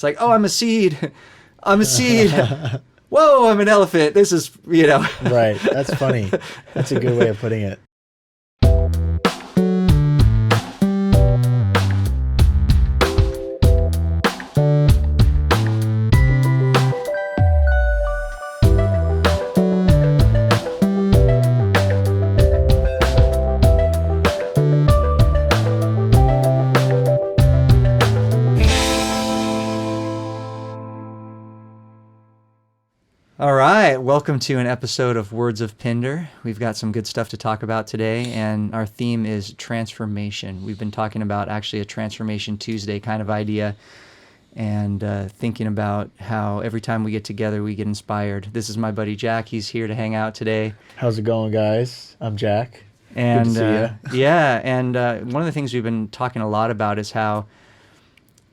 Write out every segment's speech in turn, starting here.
like, oh, I'm a seed. I'm a seed. Whoa, I'm an elephant. This is, Right. That's funny. That's a good way of putting it. All right, welcome to an episode of Words of Pinder. We've got some good stuff to talk about today, and our theme is transformation. We've been talking about actually a Transformation Tuesday kind of idea, and thinking about how every time we get together, we get inspired. This is my buddy Jack. He's here to hang out today. How's it going, guys? I'm Jack. And good to see you. Yeah, and one of the things we've been talking a lot about is how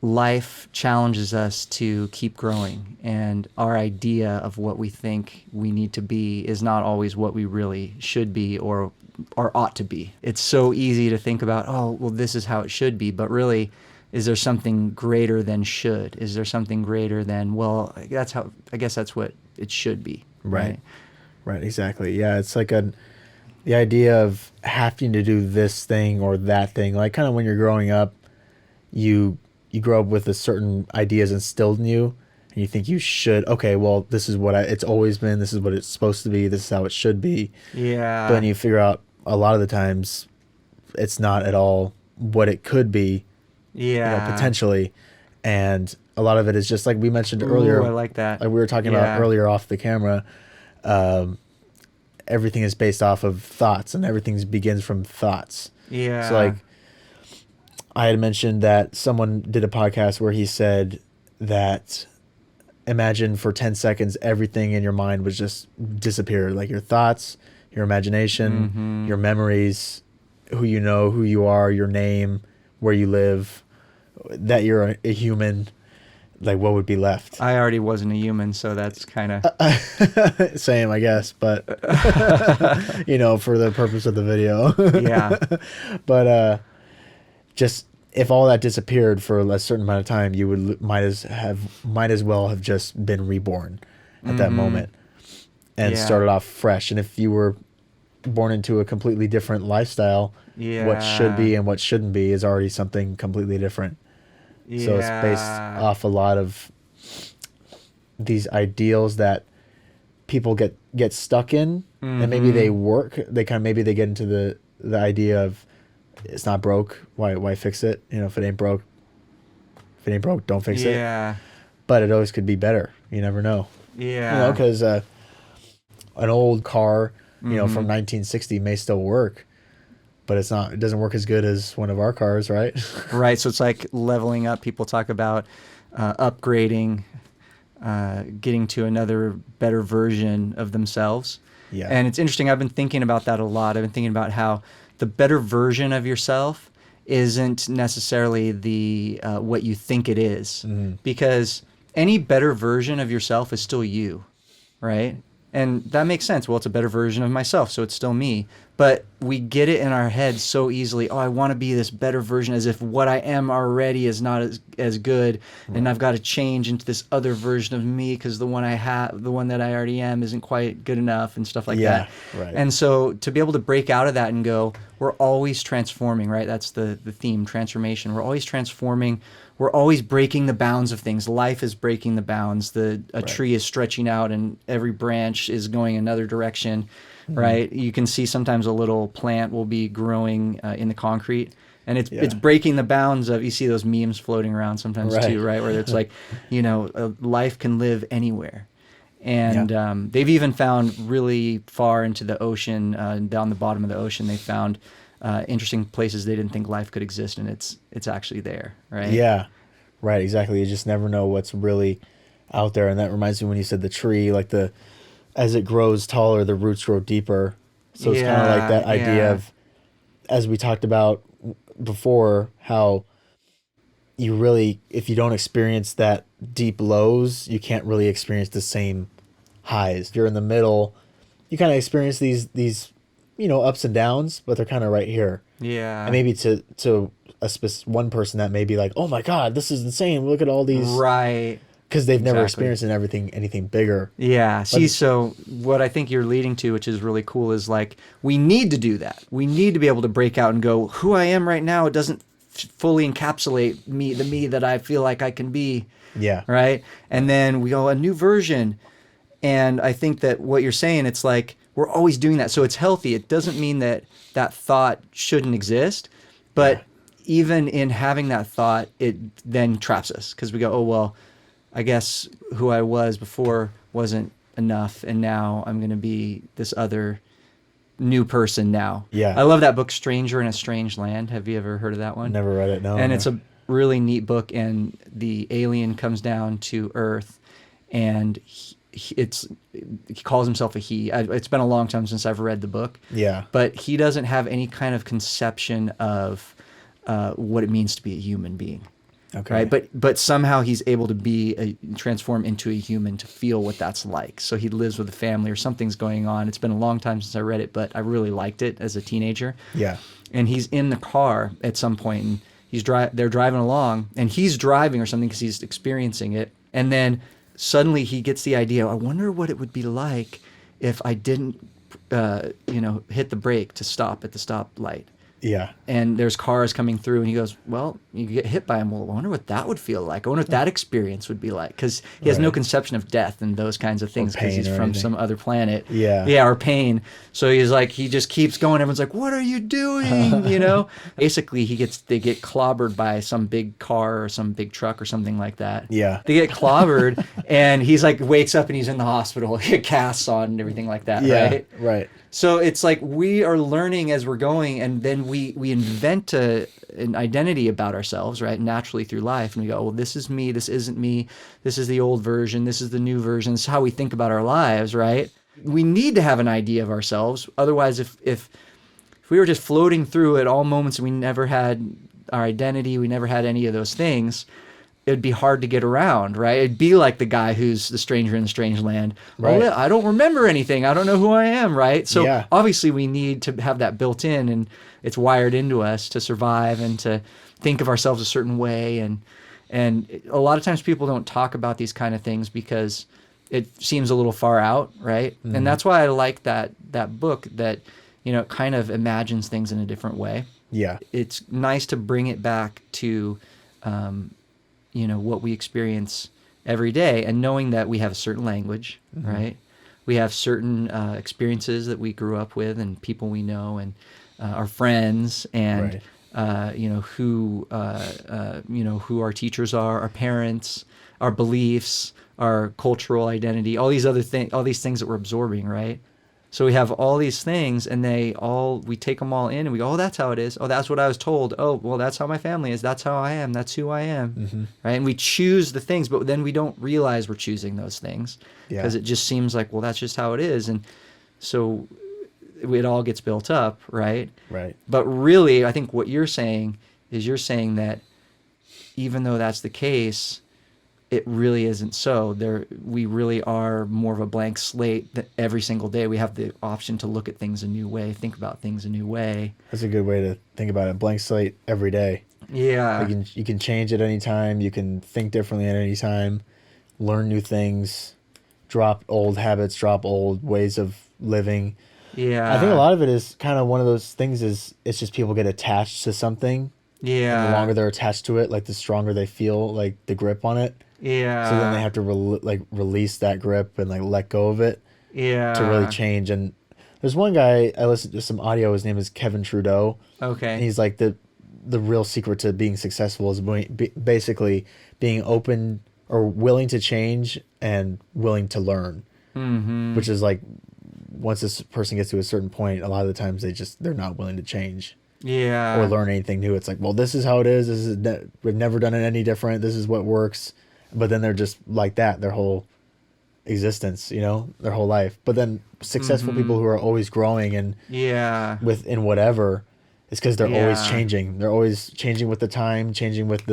life challenges us to keep growing, and our idea of what we think we need to be is not always what we really should be or ought to be. It's so easy to think about, oh, well, this is how it should be, but really, is there something greater than should? Is there something greater than, well, I guess that's what it should be. Right, exactly. Yeah, it's like the idea of having to do this thing or that thing, like kind of when you're growing up, you grow up with a certain ideas instilled in you, and you think you should, okay, well, this is what it's always been, this is what it's supposed to be, this is how it should be. Yeah. But then you figure out a lot of the times it's not at all what it could be, potentially. And a lot of it is just like we mentioned earlier. I like that. Like we were talking about earlier off the camera, everything is based off of thoughts, and everything begins from thoughts. Yeah. So like, I had mentioned that someone did a podcast where he said that imagine for 10 seconds everything in your mind was just disappear, like your thoughts, your imagination, your memories, who you know, who you are, your name, where you live, that you're a human. Like, what would be left? I already wasn't a human, so that's kind of... Same, I guess, but, for the purpose of the video. Yeah. But, just if all that disappeared for a certain amount of time, you might as well have just been reborn at that moment and started off fresh. And if you were born into a completely different lifestyle, what should be and what shouldn't be is already something completely different. So it's based off a lot of these ideals that people get stuck in, and maybe they maybe they get into the idea of, it's not broke, why fix it? If it ain't broke, don't fix it. Yeah. But it always could be better. You never know. Yeah. Because an old car, from 1960 may still work, but it doesn't work as good as one of our cars, right? Right. So it's like leveling up. People talk about upgrading, getting to another better version of themselves. Yeah. And it's interesting. I've been thinking about that a lot. I've been thinking about how the better version of yourself isn't necessarily the what you think it is, because any better version of yourself is still you, right? And that makes sense. Well, it's a better version of myself, so it's still me. But we get it in our heads so easily. Oh, I want to be this better version, as if what I am already is not as good, and I've got to change into this other version of me because the one that I already am isn't quite good enough, and stuff like that. Right. And so to be able to break out of that and go, we're always transforming, right? That's the theme, transformation. We're always transforming. We're always breaking the bounds of things. Life is breaking the bounds. A tree is stretching out, and every branch is going another direction, right? You can see sometimes a little plant will be growing in the concrete, and it's breaking the bounds of, you see those memes floating around sometimes too, right? Where it's like, life can live anywhere. And they've even found really far into the ocean, down the bottom of the ocean, they found interesting places they didn't think life could exist, and it's actually there, right? Yeah, right, exactly. You just never know what's really out there. And that reminds me when you said the tree, like as it grows taller, the roots grow deeper. So it's kind of like that idea of, as we talked about before, how you really, if you don't experience that deep lows, you can't really experience the same highs. You're in the middle, you kind of experience these ups and downs, but they're kind of right here. Yeah. And maybe to one person that may be like, oh my God, this is insane. Look at all these. Right. Because they've never Exactly. experienced anything bigger. Yeah. See, But- so what I think you're leading to, which is really cool, is like we need to do that. We need to be able to break out and go, who I am right now, it doesn't fully encapsulate me, the me that I feel like I can be. Yeah. Right. And then we go a new version. And I think that what you're saying, it's like we're always doing that. So it's healthy. It doesn't mean that that thought shouldn't exist. But even in having that thought, it then traps us because we go, oh, well, I guess who I was before wasn't enough, and now I'm going to be this other new person now. Yeah. I love that book, Stranger in a Strange Land. Have you ever heard of that one? Never read it, no. And it's a really neat book, and the alien comes down to Earth, and he calls himself a he. It's been a long time since I've read the book. Yeah. But he doesn't have any kind of conception of what it means to be a human being. Okay. Right, but somehow he's able to transform into a human to feel what that's like. So he lives with a family or something's going on. It's been a long time since I read it, but I really liked it as a teenager. Yeah. And he's in the car at some point, and they're driving along, and he's driving or something because he's experiencing it. And then suddenly he gets the idea, I wonder what it would be like if I didn't, hit the brake to stop at the stoplight. Yeah. And there's cars coming through, and he goes, well, you get hit by them. Well, I wonder what that would feel like. I wonder what that experience would be like. Because he has no conception of death and those kinds of things because he's from some other planet. Yeah. Yeah, or pain. So he's like, he just keeps going. Everyone's like, what are you doing? Basically, they get clobbered by some big car or some big truck or something like that. Yeah. They get clobbered, and he's like, wakes up and he's in the hospital. He get casts on and everything like that, Yeah. right? Right. So it's like we are learning as we're going, and then we invent an identity about ourselves, right, naturally through life. And we go, well, this is me, this isn't me, this is the old version, this is the new version. This is how we think about our lives, right? We need to have an idea of ourselves. Otherwise, if we were just floating through at all moments and we never had our identity, we never had any of those things, it'd be hard to get around, right? It'd be like the guy who's the stranger in the strange land. Right. Oh, I don't remember anything. I don't know who I am, right? So Yeah. obviously we need to have that built in, and it's wired into us to survive and to think of ourselves a certain way. And a lot of times people don't talk about these kind of things because it seems a little far out, right? Mm-hmm. And that's why I like that book that, it kind of imagines things in a different way. Yeah. It's nice to bring it back to what we experience every day, and knowing that we have a certain language, right? We have certain experiences that we grew up with, and people we know, and our friends, and who our teachers are, our parents, our beliefs, our cultural identity, all these things that we're absorbing, right? So we have all these things, and we take them all in, and we go, oh, that's how it is. Oh, that's what I was told. Oh, well, that's how my family is. That's how I am. That's who I am. Right? And we choose the things, but then we don't realize we're choosing those things because it just seems like, well, that's just how it is. And so it all gets built up, right? Right. But really, I think what you're saying is that even though that's the case, it really isn't so. We really are more of a blank slate that every single day. We have the option to look at things a new way, think about things a new way. That's a good way to think about it. Blank slate every day. Yeah. You can change at any time. You can think differently at any time. Learn new things. Drop old habits. Drop old ways of living. Yeah. I think a lot of it is kind of one of those things it's just people get attached to something. Yeah. And the longer they're attached to it, like the stronger they feel, like the grip on it. Yeah. So then they have to release that grip and like let go of it. Yeah. To really change. And there's one guy I listened to some audio. His name is Kevin Trudeau. Okay. And he's like the real secret to being successful is basically being open or willing to change and willing to learn. Mm-hmm. Which is like once this person gets to a certain point, a lot of the times they're not willing to change. Yeah. Or learn anything new. It's like, well, this is how it is. We've never done it any different. This is what works. But then they're just like that their whole existence, their whole life. But then successful people who are always growing and in whatever, it's because they're always changing. They're always changing with the time, changing with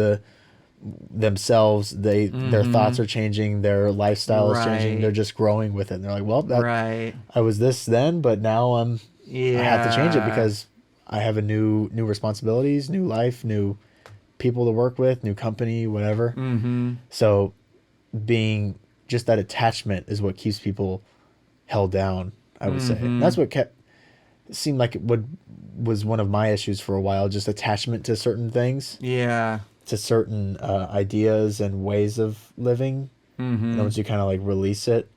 themselves. Their thoughts are changing. Their lifestyle is changing. They're just growing with it. And they're like, well, I was this then, but now I have to change it because I have a new responsibilities, new life, new people to work with, new company, whatever. Mm-hmm. So being just that attachment is what keeps people held down, I would say. And Mm-hmm. that's what seemed like it was one of my issues for a while, just attachment to certain things, Yeah. to certain ideas and ways of living. And then Mm-hmm. once you kind of like release it,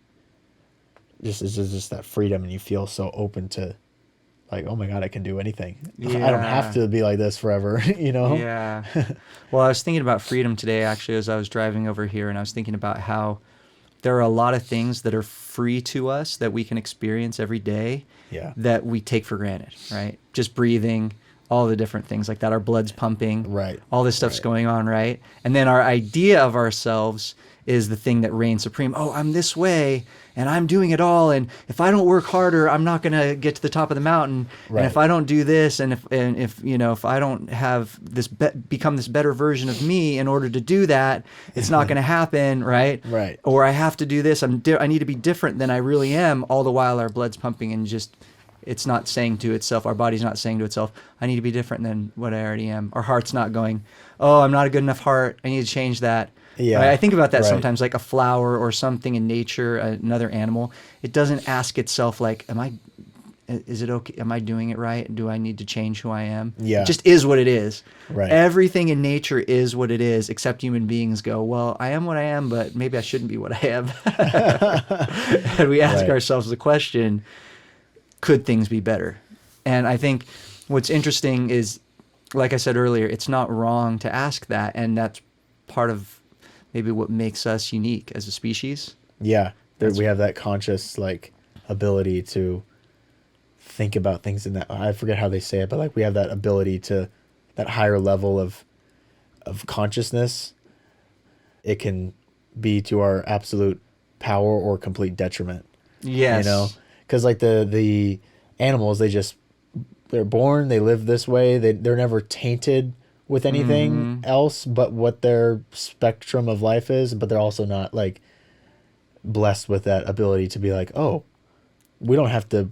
just that freedom, and you feel so open to like, oh my God, I can do anything. I don't have Yeah. to be like this forever, you know? Yeah. Well, I was thinking about freedom today, actually, as I was driving over here, and I was thinking about how there are a lot of things that are free to us that we can experience every day Yeah. that we take for granted, right? Just breathing, all the different things like that. Our blood's pumping, Right. all this stuff's Right. going on, right? And then our idea of ourselves is the thing that reigns supreme. Oh, I'm this way and I'm doing it all. And if I don't work harder, I'm not going to get to the top of the mountain. Right. And if I don't do this, and if you know, if I don't have this become this better version of me in order to do that, it's not going to happen, right? Right. Or I have to do this. I need to be different than I really am. All the while, our blood's pumping, and just it's not saying to itself, our body's not saying to itself, I need to be different than what I already am. Our heart's not going, oh, I'm not a good enough heart. I need to change that. Yeah. Right? I think about that Right. sometimes, like a flower or something in nature, another animal. It doesn't ask itself like, is it okay? Am I doing it right? Do I need to change who I am? Yeah. It just is what it is. Right. Everything in nature is what it is, except human beings go, well, I am what I am, but maybe I shouldn't be what I am. And we ask Right. ourselves the question, could things be better? And I think what's interesting is, like I said earlier, it's not wrong to ask that. And that's part of maybe what makes us unique as a species. Yeah. We have that conscious like ability to think about things in that, I forget how they say it, but like we have that ability to that higher level of consciousness. It can be to our absolute power or complete detriment. Yes. You know, because like the animals, they're born, they live this way. They're never tainted with anything else but what their spectrum of life is. But they're also not like blessed with that ability to be like, oh, we don't have to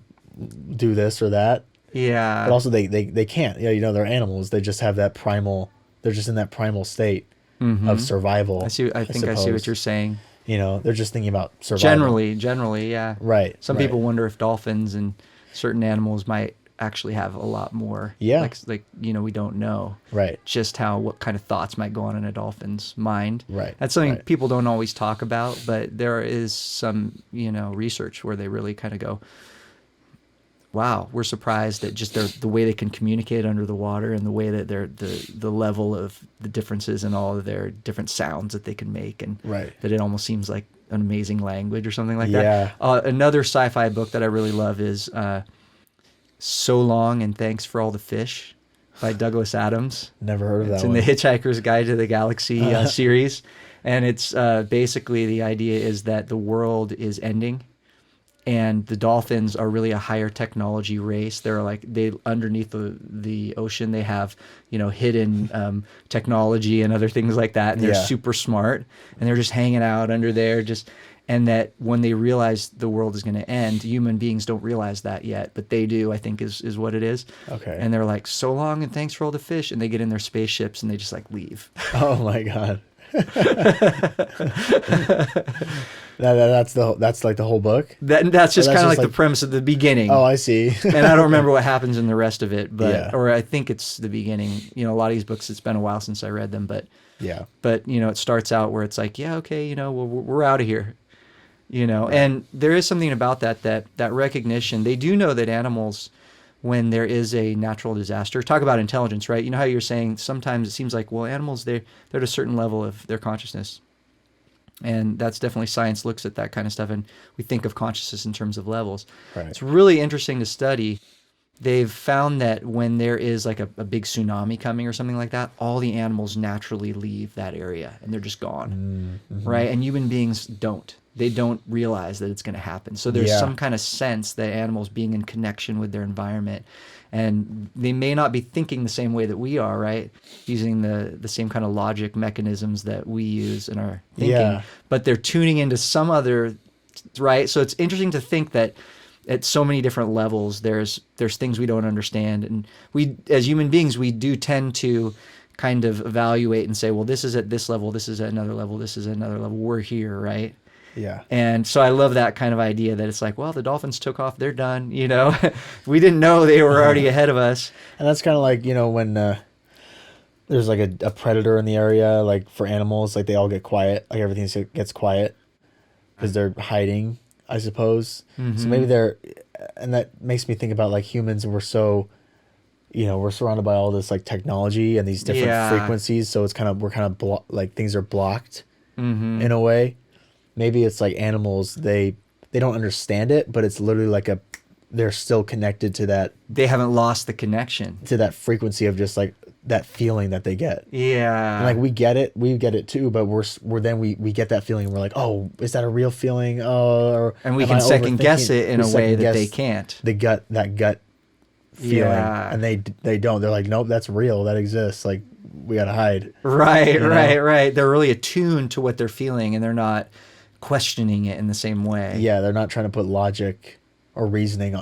do this or that. Yeah. But also they can't. Yeah, you know, they're animals. They just have that primal. They're just in that primal state of survival. I think I see what suppose. you're saying. You know, they're just thinking about survival. Generally, yeah. Right. Some right. people wonder if dolphins and certain animals might actually have a lot more. Yeah. Like you know, we don't know. Right. Just what kind of thoughts might go on in a dolphin's mind. Right. That's something Right. people don't always talk about, but there is some, you know, research where they really kind of go, wow, we're surprised at just the way they can communicate under the water, and the way that the level of the differences in all of their different sounds that they can make, and Right. that it almost seems like an amazing language or something like Yeah. that. Another sci-fi book that I really love is So Long and Thanks for All the Fish by Douglas Adams. Never heard of It's that in one. the Hitchhiker's Guide to the Galaxy series. And it's basically the idea is that the world is ending, and the dolphins are really a higher technology race. They're like, they underneath the ocean, they have, you know, hidden technology and other things like that. And they're Yeah. super smart, and they're just hanging out under there, and that when they realize the world is going to end, human beings don't realize that yet, but they do, I think is what it is. Okay. And they're like, so long and thanks for all the fish. And they get in their spaceships and they just like leave. Oh my God. That's like the whole book. That's just Or kind of like just the premise of the beginning. Oh, I see. And I don't remember what happens in the rest of it, but Yeah. or I think it's the beginning. You know, a lot of these books, it's been a while since I read them, but Yeah. you know, it starts out where it's like, yeah, okay, you know, we're out of here. You know, and there is something about that recognition. They do know that animals, when there is a natural disaster, talk about intelligence, right? You know how you're saying sometimes it seems like, well, animals, they're at a certain level of their consciousness. And that's definitely, science looks at that kind of stuff, and we think of consciousness in terms of levels. Right. It's really interesting to study. They've found that when there is like a big tsunami coming or something like that, all the animals naturally leave that area and they're just gone, right? And human beings don't. They don't realize that it's going to happen. So there's Yeah. some kind of sense that animals being in connection with their environment, and they may not be thinking the same way that we are, right? Using the same kind of logic mechanisms that we use in our thinking, Yeah. but they're tuning into some other, right? So it's interesting to think that at so many different levels, there's things we don't understand. And we, as human beings, we do tend to kind of evaluate and say, well, this is at this level, this is at another level, this is at another level, we're here, right? Yeah. And so I love that kind of idea that it's like, well, the dolphins took off, they're done, you know? We didn't know they were already ahead of us. And that's kind of like, you know, when there's like a predator in the area, like for animals, like they all get quiet, like everything gets quiet because they're hiding, I suppose. So maybe and that makes me think about like humans, we're so, you know, we're surrounded by all this like technology and these different frequencies. So it's we're kind of like things are blocked in a way. Maybe it's like animals, they don't understand it, but it's literally like they're still connected to that. They haven't lost the connection. To that frequency of just like that feeling that they get. Yeah. And like we get it too, but we get that feeling. We're like, oh, is that a real feeling? Oh, and we can second guess it in a way that they can't. That gut feeling, and they don't. They're like, nope, that's real. That exists. Like we gotta hide. Right. They're really attuned to what they're feeling, and they're not questioning it in the same way. Yeah, they're not trying to put logic or reasoning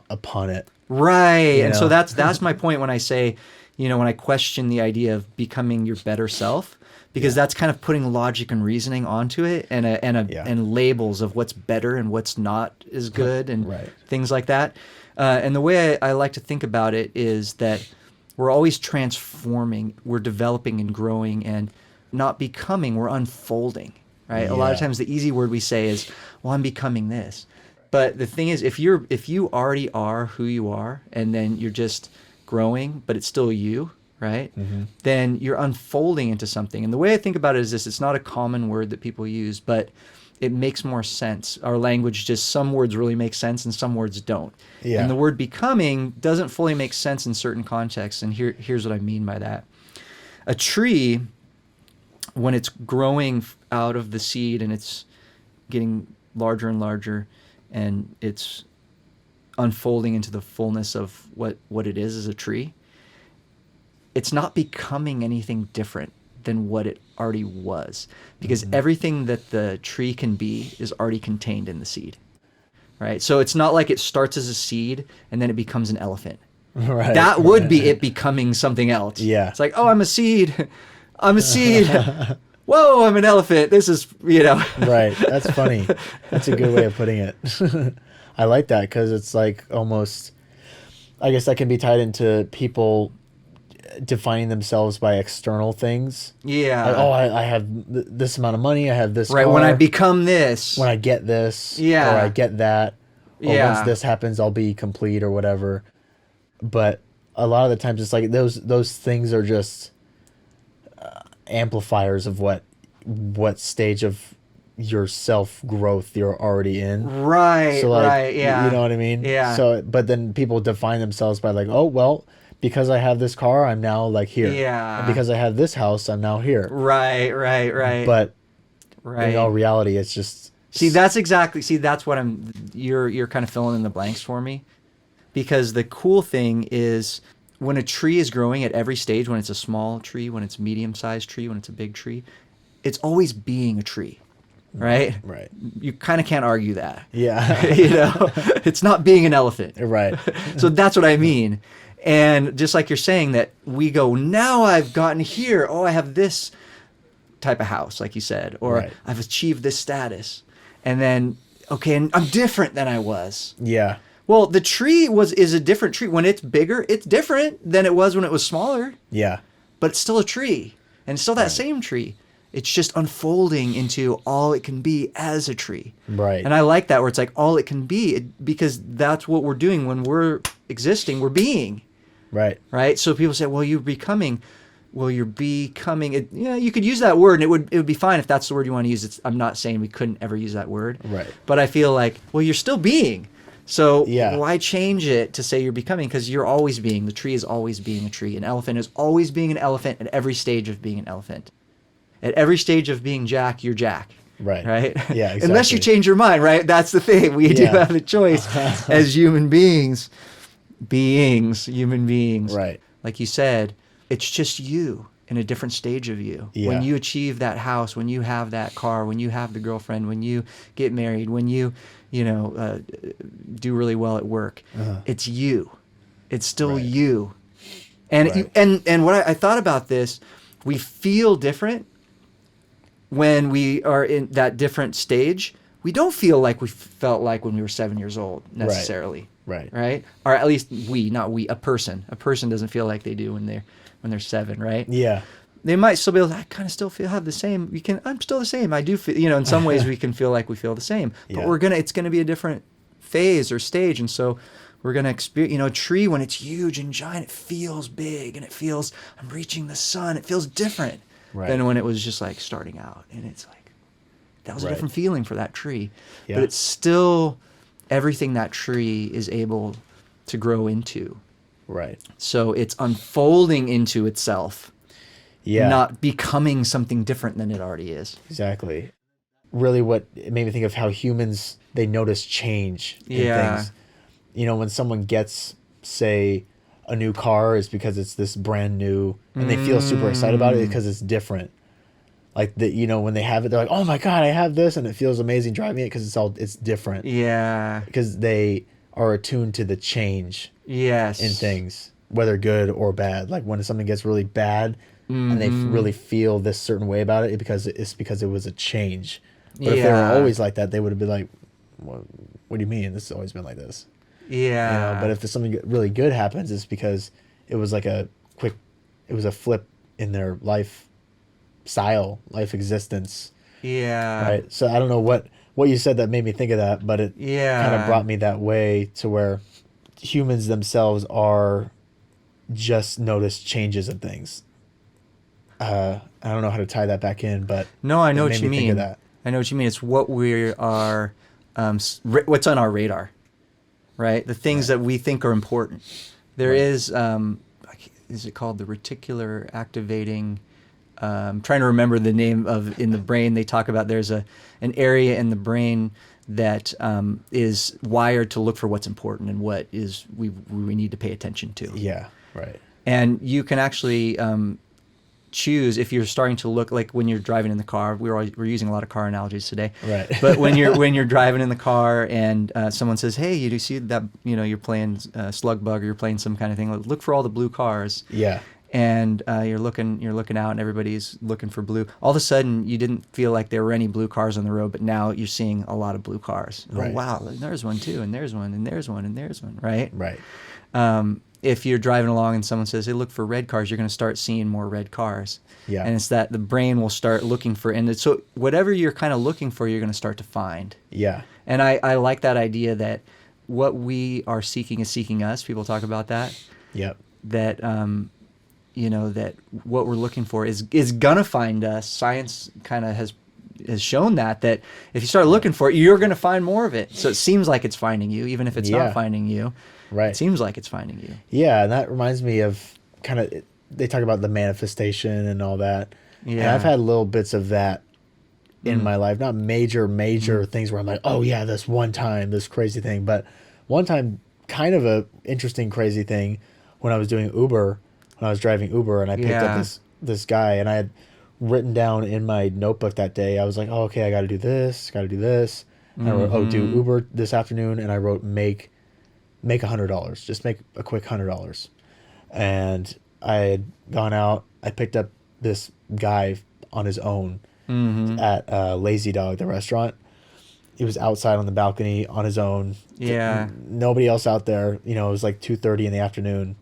upon it. Right. And so that's my point when I say, you know, when I question the idea of becoming your better self, because that's kind of putting logic and reasoning onto it, and labels of what's better and what's not as good and things like that. And the way I like to think about it is that we're always transforming, we're developing and growing, and not becoming, we're unfolding. Right? A lot of times the easy word we say is, well, I'm becoming this. But the thing is, if you already are who you are, and then you're just growing, but it's still you, right? Then you're unfolding into something. And the way I think about it is this: it's not a common word that people use, but it makes more sense. Our language, just some words really make sense and some words don't. Yeah. And the word becoming doesn't fully make sense in certain contexts. And here's what I mean by that. A tree, when it's growing out of the seed and it's getting larger and larger, and it's unfolding into the fullness of what it is as a tree, it's not becoming anything different than what it already was, because everything that the tree can be is already contained in the seed, right? So it's not like it starts as a seed and then it becomes an elephant. Right. That would be it becoming something else. Yeah. It's like, oh, I'm a seed. I'm a seed. Whoa, I'm an elephant. This is, you know. Right. That's funny. That's a good way of putting it. I like that because it's like almost, I guess that can be tied into people defining themselves by external things. Yeah. Like, oh, I have this amount of money. I have this car. When I become this. When I get this. Yeah. Or I get that. Or once this happens, I'll be complete or whatever. But a lot of the times it's like those things are just amplifiers of what stage of your self growth you're already in. Right. So like, right. Yeah. You know what I mean? Yeah. So, but then people define themselves by like, oh, well, because I have this car, I'm now like here. Yeah. And because I have this house, I'm now here. Right. But in all reality, it's just. That's what you're kind of filling in the blanks for me. Because the cool thing is, when a tree is growing at every stage, when it's a small tree, when it's a medium-sized tree, when it's a big tree, it's always being a tree, right? Right. You kind of can't argue that. Yeah. You know, it's not being an elephant. Right. So that's what I mean. And just like you're saying that we go, now I've gotten here. Oh, I have this type of house, like you said, or I've achieved this status. And then, okay, and I'm different than I was. Yeah. Well, the tree is a different tree. When it's bigger, it's different than it was when it was smaller. Yeah. But it's still a tree. And it's still that same tree. It's just unfolding into all it can be as a tree. Right. And I like that, where it's like all it can be, because that's what we're doing when we're existing. We're being. Right. Right? So people say, well, you're becoming. Well, you're becoming. You could use that word, and it would be fine if that's the word you want to use. I'm not saying we couldn't ever use that word. Right. But I feel like, well, you're still being. So why change it to say you're becoming? Because you're always being. The tree is always being a tree. An elephant is always being an elephant at every stage of being an elephant. At every stage of being Jack, you're Jack. Right. Right? Yeah, exactly. Unless you change your mind, right? That's the thing. We do have a choice as human beings. Human beings. Right. Like you said, it's just you. in a different stage of you. Yeah. When you achieve that house, when you have that car, when you have the girlfriend, when you get married, when you do really well at work, it's you. It's still Right. you. And Right. and what I thought about this, we feel different when we are in that different stage. We don't feel like we felt like when we were 7 years old necessarily. Right. Right? Or at least not we, a person. A person doesn't feel like they do when they're 7, right? Yeah. They might still be able to, I kind of still have the same. I'm still the same. I do feel, in some ways we can feel like we feel the same, but Yeah. it's going to be a different phase or stage. And so we're going to experience, a tree when it's huge and giant, it feels big and it feels, I'm reaching the sun. It feels different than when it was just like starting out. And it's like, that was a different feeling for that tree, but it's still everything that tree is able to grow into. Right. So it's unfolding into itself. Yeah. Not becoming something different than it already is. Exactly. Really, what it made me think of how humans, they notice change in things. When someone gets, say, a new car, is because it's this brand new, and they feel super excited about it because it's different. Like when they have it, they're like, "Oh my God, I have this," and it feels amazing driving it because it's different. Yeah. Because they are attuned to the change. Yes. In things, whether good or bad. Like when something gets really bad. And they really feel this certain way about it because it was a change. But if they were always like that, they would have been like, what do you mean? This has always been like this. Yeah. But if something really good happens, it's because it was like it was a flip in their life style, life existence. Yeah. Right. So I don't know what you said that made me think of that, but it kind of brought me that way to where humans themselves are just notice changes in things. I don't know how to tie that back in, but no, I know it what made you me think mean. of that. I know what you mean. It's what we are, what's on our radar, right? The things that we think are important. There is it called the reticular activating? I'm trying to remember the name of in the brain. They talk about there's an area in the brain that is wired to look for what's important and what is we need to pay attention to. Yeah. Right. And you can actually choose if you're starting to look like when you're driving in the car. We're using a lot of car analogies today, Right? But when you're driving in the car and someone says, "Hey, you do see that you're playing slug bug or you're playing some kind of thing? Look for all the blue cars." Yeah. And you're looking out and everybody's looking for blue. All of a sudden, you didn't feel like there were any blue cars on the road, but now you're seeing a lot of blue cars. Right. Oh wow, there's one too, and there's one, and there's one, and there's one. Right. Right. If you're driving along and someone says, "Hey, look for red cars," you're going to start seeing more red cars. Yeah. And it's that the brain will start looking for, and so whatever you're kind of looking for, you're going to start to find. Yeah. And I like that idea that what we are seeking is seeking us. People talk about that. Yep. That that what we're looking for is gonna find us. Science kind of has shown that if you start looking for it, you're going to find more of it. So it seems like it's finding you, even if it's not finding you. Right. It seems like it's finding you. Yeah, and that reminds me of they talk about the manifestation and all that. Yeah. And I've had little bits of that in my life, not major things where I'm like, oh yeah, this one time, this crazy thing, but one time, kind of a interesting crazy thing when I was doing Uber, when I was driving Uber, and I picked up this guy, and I had written down in my notebook that day, I was like, oh, okay, I got to do this. And I wrote, do Uber this afternoon, and I wrote make $100, just make a quick $100. And I had gone out, I picked up this guy on his own at Lazy Dog, the restaurant. He was outside on the balcony on his own. Yeah. Nobody else out there. It was like 2:30 in the afternoon.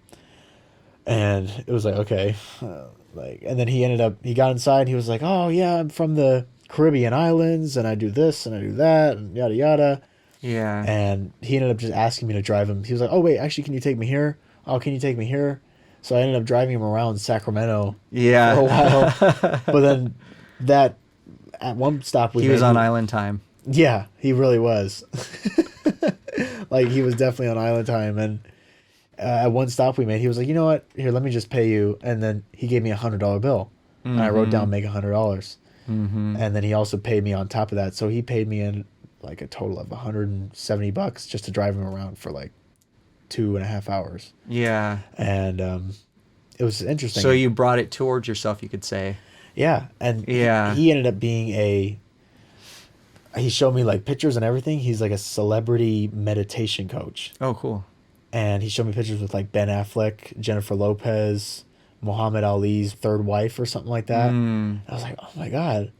And it was like, okay. And then he got inside and he was like, oh yeah, I'm from the Caribbean islands and I do this and I do that and yada yada. Yeah. And he ended up just asking me to drive him. He was like, oh wait, actually, can you take me here? Oh, can you take me here? So I ended up driving him around Sacramento for a while. But then at one stop he was on island time. Yeah, he really was. Like he was definitely on island time. And at one stop we made, he was like, you know what? Here, let me just pay you. And then he gave me $100 bill. And I wrote down make $100. And then he also paid me on top of that. So he paid me in like a total of $170 just to drive him around for like 2.5 hours. Yeah. And it was interesting. So you brought it towards yourself, you could say. Yeah, and Yeah. he ended up being he showed me like pictures and everything. He's like a celebrity meditation coach. Oh, cool. And he showed me pictures with like Ben Affleck, Jennifer Lopez, Muhammad Ali's third wife or something like that. And I was like, oh my God.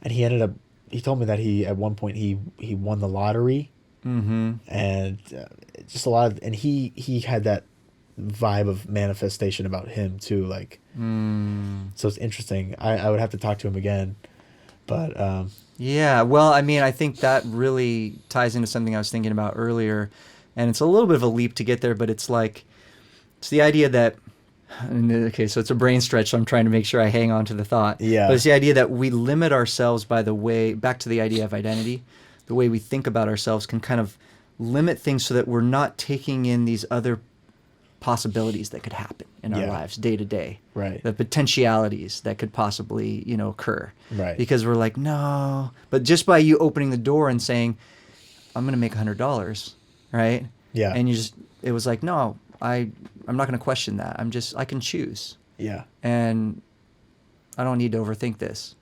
And he told me that at one point he won the lottery. Mm-hmm. And just a lot and he had that vibe of manifestation about him too. Like, so it's interesting. I would have to talk to him again, but, Yeah, well, I mean, I think that really ties into something I was thinking about earlier, and it's a little bit of a leap to get there, but it's the idea that, okay, so it's a brain stretch, so I'm trying to make sure I hang on to the thought. Yeah. But it's the idea that we limit ourselves by the way, back to the idea of identity, the way we think about ourselves can kind of limit things so that we're not taking in these other possibilities that could happen in our lives day to day. Right. The potentialities that could possibly, occur. Right. Because we're like, no. But just by you opening the door and saying, I'm going to make $100, right? Yeah. And it was like, no, I'm not going to question that. I can choose. Yeah. And I don't need to overthink this.